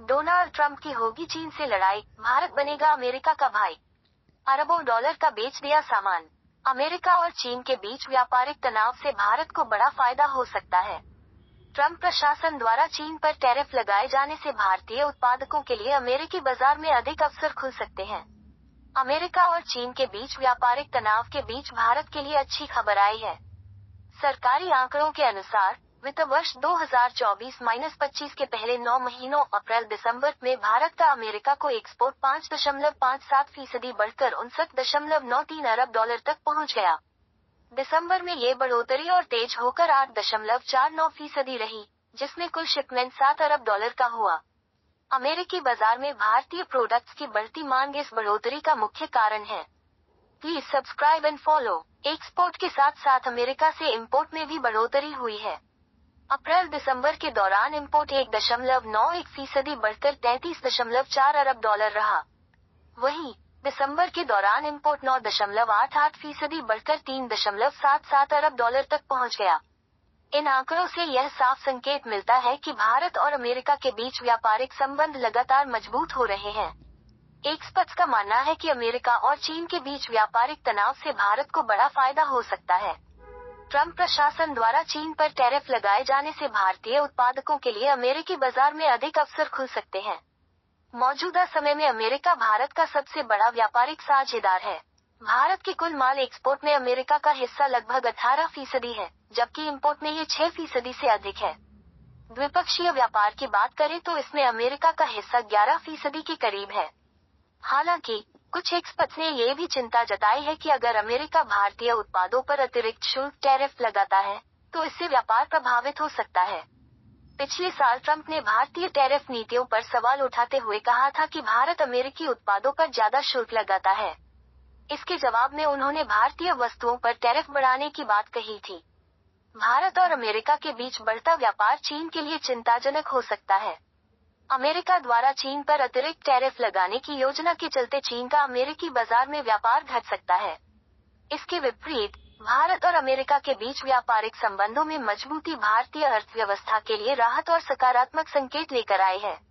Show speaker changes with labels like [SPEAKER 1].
[SPEAKER 1] Donald Trump की होगी चीन से लड़ाई, भारत बनेगा अमेरिका का भाई। अरबों डॉलर का बेच दिया सामान। अमेरिका और चीन के बीच व्यापारिक तनाव से भारत को बड़ा फायदा हो सकता है। ट्रंप प्रशासन द्वारा चीन पर टैरिफ लगाए जाने से भारतीय उत्पादकों के लिए अमेरिकी बाजार में अधिक अवसर खुल सकते हैं। अमेरिका और चीन के बीच व्यापारिक तनाव के बीच भारत के लिए अच्छी खबर आई है। सरकारी आंकड़ों के अनुसार वित्त वर्ष 2024-25 के पहले 9 महीनों अप्रैल-दिसंबर में भारत का अमेरिका को एक्सपोर्ट 5.57% बढ़कर 59.93 अरब डॉलर तक पहुंच गया। दिसंबर में ये बढ़ोतरी और तेज होकर 8.49% रही, जिसमें कुल शिपमेंट 7 अरब डॉलर का हुआ। अमेरिकी बाजार में भारतीय प्रोडक्ट्स की बढ़ती मांग इस बढ़ोतरी का मुख्य कारण है। Please subscribe and follow. Export के साथ साथ अमेरिका से इंपोर्ट में भी बढ़ोतरी हुई है। अप्रैल-दिसंबर के दौरान इंपोर्ट 1.91% बढ़कर 33.4 अरब डॉलर रहा। वहीं दिसंबर के दौरान इंपोर्ट 9.88% बढ़कर 3.77 अरब डॉलर तक पहुंच गया। इन आंकड़ों से यह साफ संकेत मिलता है कि भारत और अमेरिका के बीच व्यापारिक संबंध लगातार मजबूत हो रहे हैं। एक्सपर्ट्स का मानना है कि अमेरिका और चीन के बीच व्यापारिक तनाव से भारत को बड़ा फायदा हो सकता है। ट्रंप प्रशासन द्वारा चीन पर टैरिफ लगाए जाने से भारतीय उत्पादकों के लिए अमेरिकी बाजार में अधिक अवसर खुल सकते हैं। मौजूदा समय में अमेरिका भारत का सबसे बड़ा व्यापारिक साझेदार है। भारत के कुल माल एक्सपोर्ट में अमेरिका का हिस्सा लगभग 18% है, जबकि इंपोर्ट में ये 6% से अधिक है। द्विपक्षीय व्यापार की बात करें तो इसमें अमेरिका का हिस्सा 11% के करीब है। हालांकि कुछ एक्सपर्ट्स ने ये भी चिंता जताई है कि अगर अमेरिका भारतीय उत्पादों पर अतिरिक्त शुल्क टैरिफ लगाता है, तो इससे व्यापार प्रभावित हो सकता है। पिछले साल ट्रंप ने भारतीय टैरिफ नीतियों पर सवाल उठाते हुए कहा था कि भारत अमेरिकी उत्पादों पर ज्यादा शुल्क लगाता है। इसके जवाब में उन्होंने भारतीय वस्तुओं पर टैरिफ बढ़ाने की बात कही थी। भारत और अमेरिका के बीच बढ़ता व्यापार चीन के लिए चिंताजनक हो सकता है। अमेरिका द्वारा चीन पर अतिरिक्त टैरिफ लगाने की योजना के चलते चीन का अमेरिकी बाजार में व्यापार घट सकता है। इसके विपरीत भारत और अमेरिका के बीच व्यापारिक संबंधों में मजबूती भारतीय अर्थव्यवस्था के लिए राहत और सकारात्मक संकेत लेकर आई है।